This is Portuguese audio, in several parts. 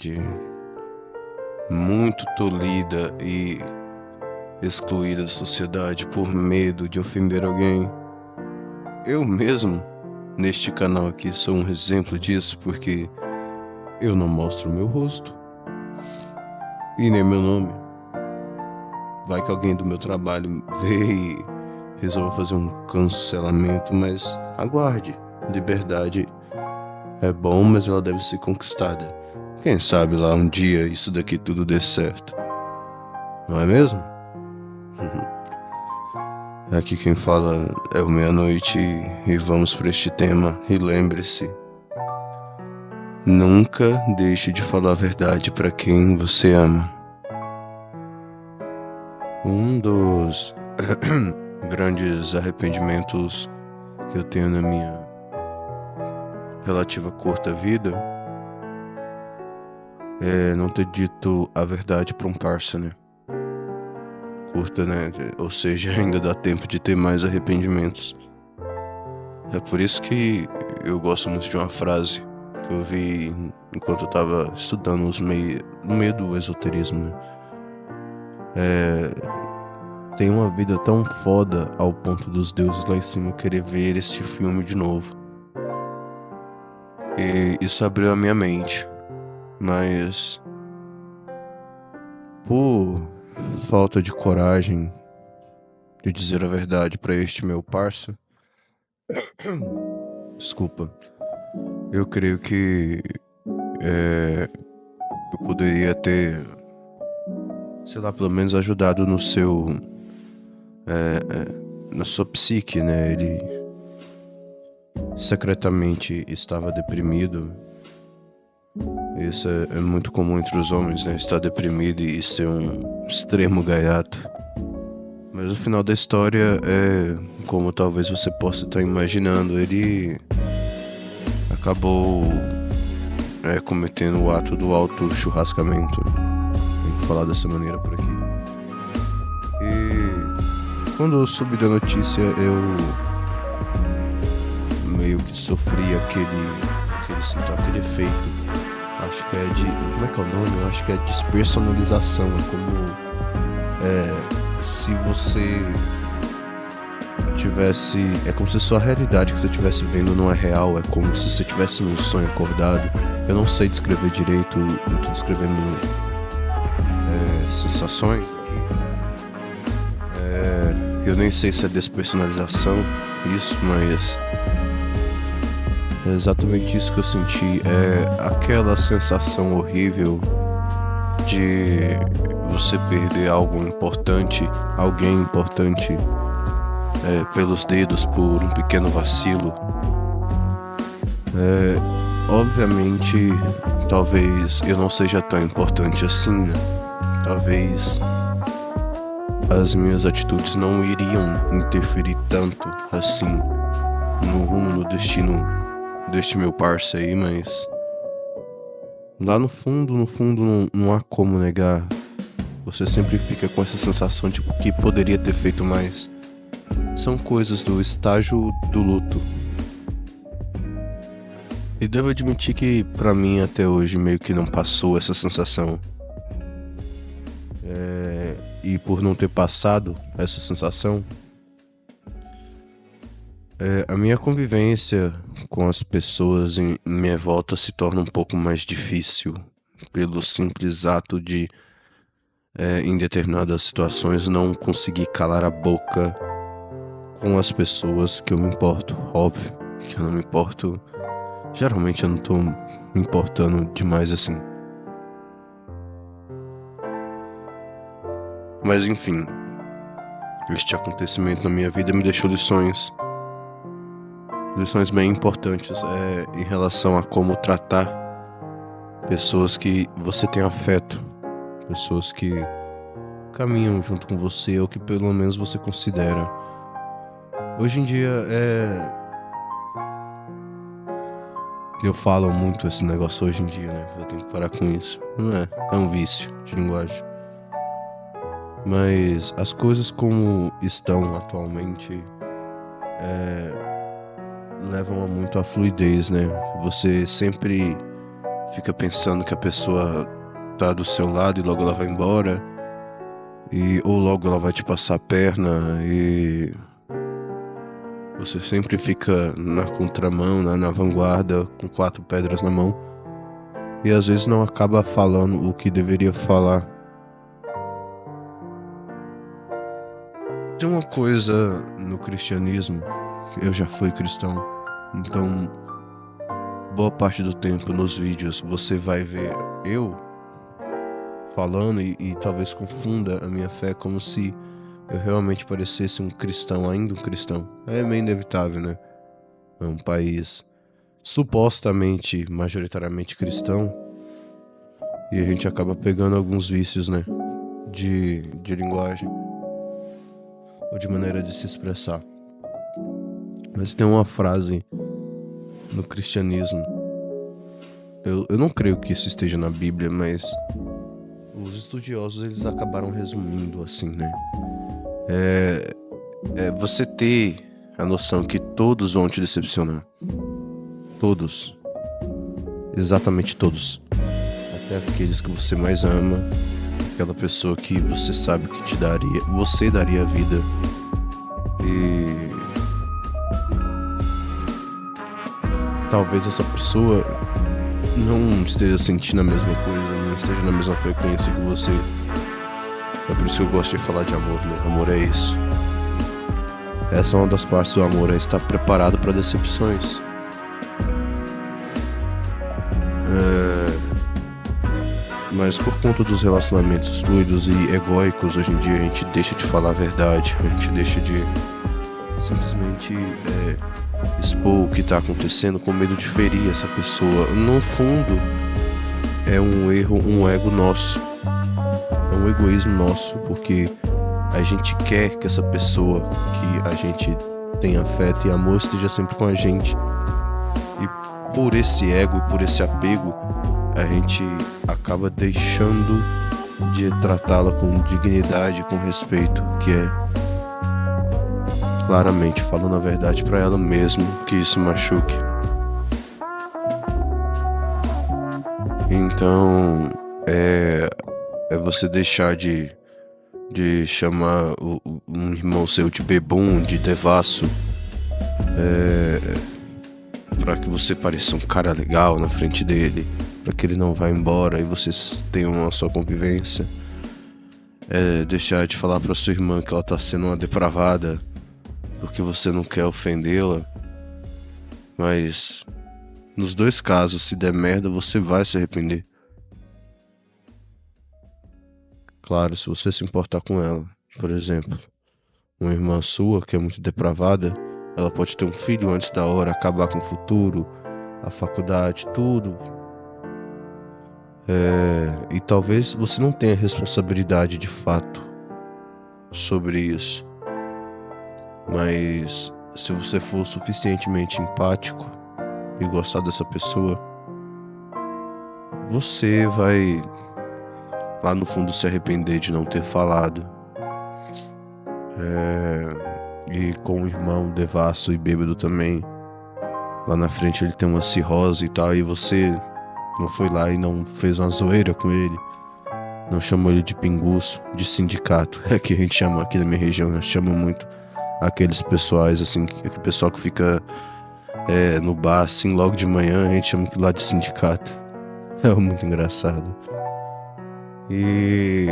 verdade, muito tolhida e excluída da sociedade por medo de ofender alguém. Eu mesmo, neste canal aqui, sou um exemplo disso porque eu não mostro meu rosto e nem meu nome. Vai que alguém do meu trabalho vê e resolva fazer um cancelamento, mas aguarde. Liberdade é bom, mas ela deve ser conquistada. Quem sabe lá um dia isso daqui tudo dê certo. Não é mesmo? Aqui quem fala é o Meia-Noite e vamos para este tema. E lembre-se, nunca deixe de falar a verdade para quem você ama. Um dos grandes arrependimentos que eu tenho na minha relativa curta vida é não ter dito a verdade para um parça, né? Curta, né? Ou seja, ainda dá tempo de ter mais arrependimentos. É por isso que eu gosto muito de uma frase que eu vi enquanto eu tava estudando no meio do esoterismo, né? Tem uma vida tão foda ao ponto dos deuses lá em cima querer ver este filme de novo. E isso abriu a minha mente. Mas por falta de coragem de dizer a verdade pra este meu parça, desculpa, eu creio que eu poderia ter, sei lá, pelo menos ajudado no seu na sua psique, né? Ele secretamente estava deprimido. Isso é muito comum entre os homens, né? Estar deprimido e ser um extremo gaiato. Mas o final da história é como talvez você possa estar imaginando. Ele acabou cometendo o ato do auto-churrascamento. Tem que falar dessa maneira por aqui. E quando eu soube da notícia, eu meio que sofri aquele efeito. Acho que é como é que é o nome? Eu acho que é despersonalização. É como se você tivesse... É como se sua realidade que você estivesse vendo não é real. É como se você estivesse num sonho acordado. Eu não sei descrever direito. Eu tô descrevendo sensações aqui. Eu nem sei se é despersonalização isso, mas é exatamente isso que eu senti. É aquela sensação horrível de você perder algo importante, alguém importante, pelos dedos por um pequeno vacilo. Obviamente, talvez eu não seja tão importante assim, né? Talvez as minhas atitudes não iriam interferir tanto assim no rumo, no destino deste meu parça aí, mas lá no fundo não há como negar. Você sempre fica com essa sensação de que poderia ter feito mais. São coisas do estágio do luto. E devo admitir que pra mim até hoje meio que não passou essa sensação. E por não ter passado essa sensação, a minha convivência com as pessoas em minha volta se torna um pouco mais difícil pelo simples ato de, em determinadas situações, não conseguir calar a boca com as pessoas que eu me importo. Óbvio que eu não me importo. Geralmente eu não tô me importando demais assim. Mas enfim, este acontecimento na minha vida me deixou lições bem importantes em relação a como tratar pessoas que você tem afeto, pessoas que caminham junto com você ou que pelo menos você considera. Hoje em dia eu falo muito esse negócio hoje em dia, né? Eu tenho que parar com isso. Não é um vício de linguagem. Mas as coisas como estão atualmente levam a muito à fluidez, né? Você sempre fica pensando que a pessoa tá do seu lado e logo ela vai embora, ou logo ela vai te passar a perna, e você sempre fica na contramão, na vanguarda, com 4 pedras na mão, e às vezes não acaba falando o que deveria falar. Tem uma coisa no cristianismo, eu já fui cristão, então boa parte do tempo nos vídeos você vai ver eu falando e talvez confunda a minha fé como se eu realmente parecesse um cristão, ainda um cristão. É meio inevitável, né? É um país supostamente, majoritariamente cristão, e a gente acaba pegando alguns vícios, né? De linguagem ou de maneira de se expressar. Mas tem uma frase no cristianismo, eu não creio que isso esteja na Bíblia, mas os estudiosos eles acabaram resumindo assim, né? Você ter a noção que todos vão te decepcionar. Todos. Exatamente todos. Até aqueles que você mais ama, aquela pessoa que você sabe que você daria a vida. E talvez essa pessoa não esteja sentindo a mesma coisa, não esteja na mesma frequência que você. É por isso que eu gosto de falar de amor, né? Amor é isso. Essa é uma das partes do amor, é estar preparado para decepções. Mas por conta dos relacionamentos fluidos e egóicos, hoje em dia a gente deixa de falar a verdade, a gente deixa de simplesmente expor o que está acontecendo com medo de ferir essa pessoa. No fundo, é um erro, um ego nosso, é um egoísmo nosso, porque a gente quer que essa pessoa que a gente tem afeto e amor esteja sempre com a gente. E por esse ego, por esse apego, a gente acaba deixando de tratá-la com dignidade, com respeito, que é claramente falando a verdade pra ela mesmo, que isso machuque. Então, é você deixar de chamar um irmão seu de bebum, de devasso, pra que você pareça um cara legal na frente dele, pra que ele não vá embora e vocês tenham a sua convivência. Deixar de falar pra sua irmã que ela tá sendo uma depravada porque você não quer ofendê-la. Mas nos dois casos, se der merda, você vai se arrepender. Claro, se você se importar com ela. Por exemplo, uma irmã sua que é muito depravada, ela pode ter um filho antes da hora, acabar com o futuro, a faculdade, tudo. E talvez você não tenha responsabilidade de fato sobre isso. Mas se você for suficientemente empático e gostar dessa pessoa, você vai lá no fundo se arrepender de não ter falado. E com o irmão devasso e bêbado também, lá na frente ele tem uma cirrose e tal, e você não foi lá e não fez uma zoeira com ele, não chamou ele de pinguço, de sindicato, é que a gente chama aqui na minha região, a gente chama muito aqueles pessoais assim, aquele pessoal que fica no bar assim logo de manhã, a gente chama aquilo lá de sindicato. É muito engraçado. E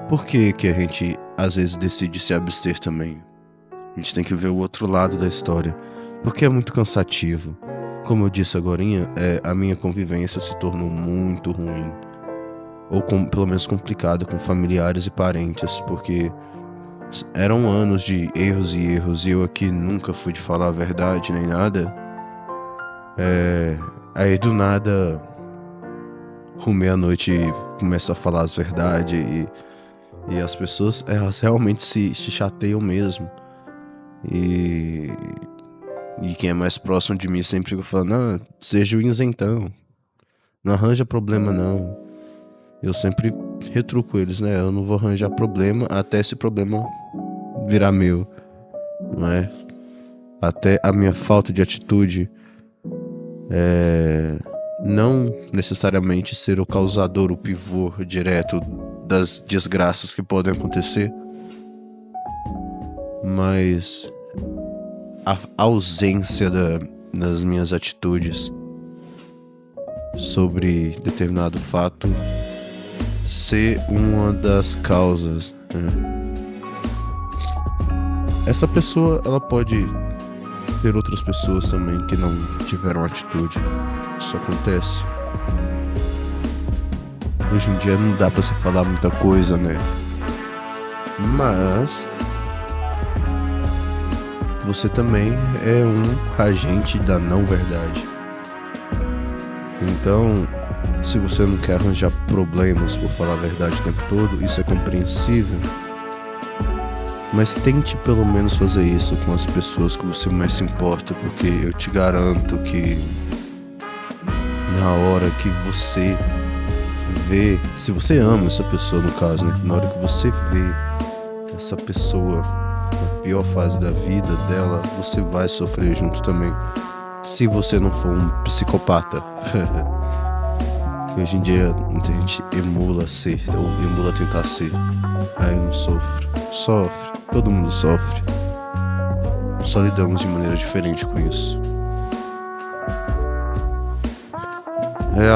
por que a gente às vezes decide se abster também? A gente tem que ver o outro lado da história, porque é muito cansativo. Como eu disse agorinha, a minha convivência se tornou muito ruim, ou pelo menos complicada, com familiares e parentes, porque eram anos de erros e erros, e eu aqui nunca fui de falar a verdade nem nada. Aí do nada, meia-noite começa a falar as verdades, e as pessoas, elas realmente se chateiam mesmo. E quem é mais próximo de mim sempre fica falando: não, seja o isentão, não arranja problema não. Eu sempre retruco eles, né? Eu não vou arranjar problema até esse problema virar meu, não é? Até a minha falta de atitude Não necessariamente ser o causador, o pivô direto das desgraças que podem acontecer, mas a ausência das minhas atitudes sobre determinado fato ser uma das causas, né? Essa pessoa, ela pode ter outras pessoas também que não tiveram atitude. Isso acontece. Hoje em dia não dá pra você falar muita coisa, né? Mas você também é um agente da não verdade. Então, se você não quer arranjar problemas por falar a verdade o tempo todo, isso é compreensível. Mas tente pelo menos fazer isso com as pessoas que você mais se importa, porque eu te garanto que na hora que você vê, se você ama essa pessoa no caso, né? Na hora que você vê essa pessoa na pior fase da vida dela, você vai sofrer junto também. Se você não for um psicopata. Hoje em dia muita gente emula ser, ou emula tentar ser. Aí não sofre. Sofre. Todo mundo sofre. Só lidamos de maneira diferente com isso.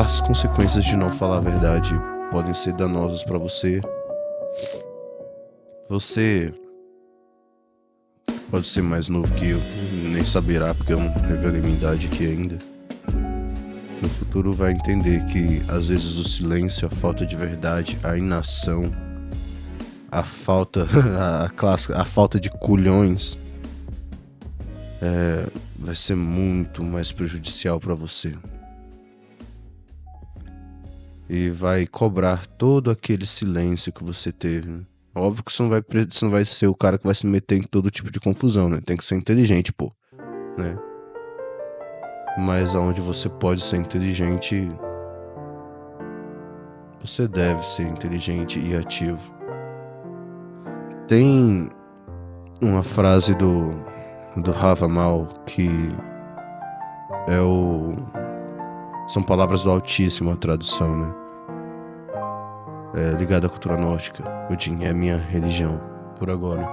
As consequências de não falar a verdade podem ser danosas pra você. Você pode ser mais novo que eu, nem saberá porque eu não revelei minha idade aqui ainda. No futuro vai entender que às vezes o silêncio, a falta de verdade, a inação, a falta, a falta de culhões vai ser muito mais prejudicial pra você. E vai cobrar todo aquele silêncio que você teve. Óbvio que você não vai ser o cara que vai se meter em todo tipo de confusão, né? Tem que ser inteligente, pô, né? Mas aonde você pode ser inteligente, você deve ser inteligente e ativo. Tem uma frase do Havamal que são palavras do Altíssimo, a tradução, né? Ligada à cultura nórdica. Odin é a minha religião, por agora.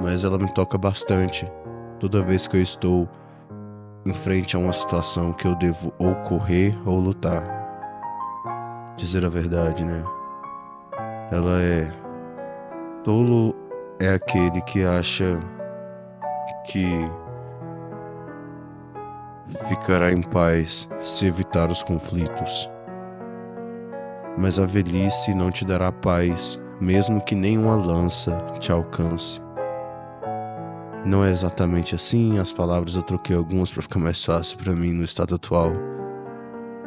Mas ela me toca bastante. Toda vez que eu estou em frente a uma situação que eu devo ou correr ou lutar. Dizer a verdade, né? Ela é... Tolo é aquele que acha que ficará em paz se evitar os conflitos. Mas a velhice não te dará paz, mesmo que nenhuma lança te alcance. Não é exatamente assim, as palavras eu troquei algumas para ficar mais fácil para mim no estado atual.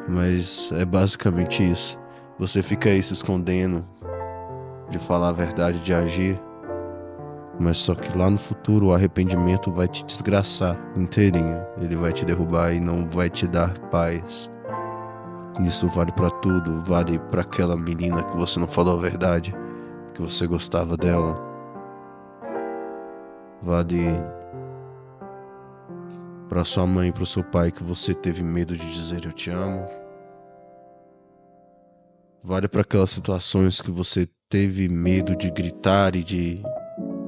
Mas é basicamente isso. Você fica aí se escondendo de falar a verdade, de agir, mas só que lá no futuro o arrependimento vai te desgraçar inteirinho. Ele vai te derrubar e não vai te dar paz. Isso vale pra tudo, vale pra aquela menina que você não falou a verdade, que você gostava dela. Vale pra sua mãe e pro seu pai que você teve medo de dizer eu te amo. Vale pra aquelas situações que você teve medo de gritar e de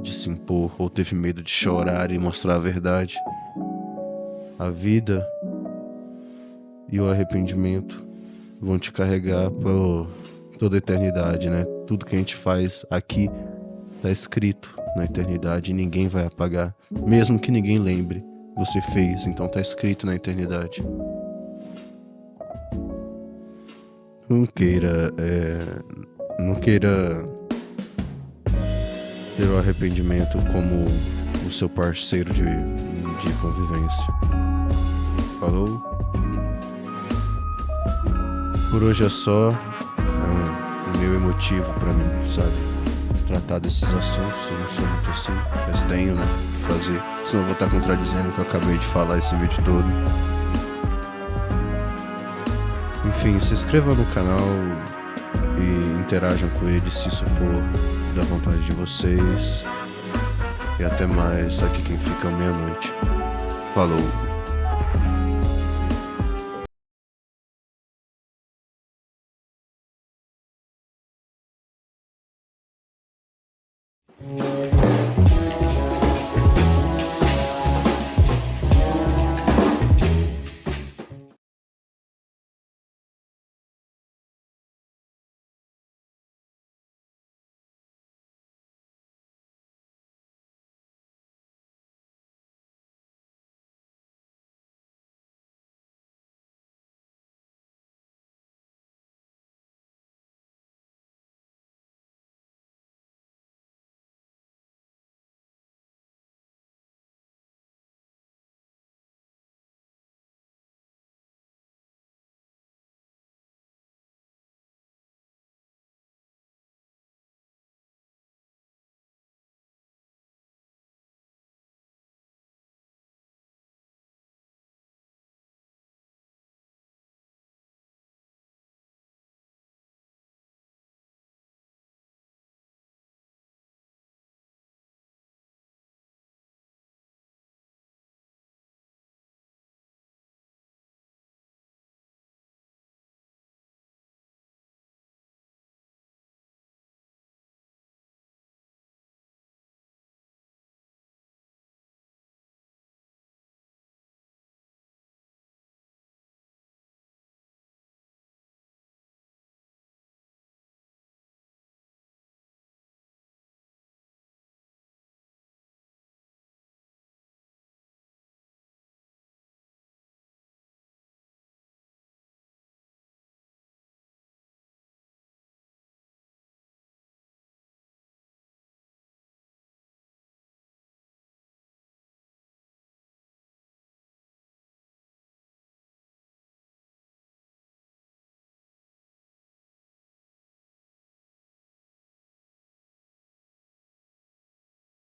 se impor, ou teve medo de chorar e mostrar a verdade. A vida e o arrependimento vão te carregar por toda a eternidade, né? Tudo que a gente faz aqui tá escrito na eternidade e ninguém vai apagar. Mesmo que ninguém lembre, você fez, então tá escrito na eternidade. Não queira ter o arrependimento como o seu parceiro de convivência. Falou? Por hoje é só. Meio emotivo pra mim, sabe? Tratar desses assuntos, eu não sou muito assim, mas tenho, né, que fazer. Senão eu vou estar contradizendo o que eu acabei de falar esse vídeo todo. Enfim, se inscreva no canal e interajam com ele se isso for da vontade de vocês. E até mais, aqui quem fica é meia-noite. Falou!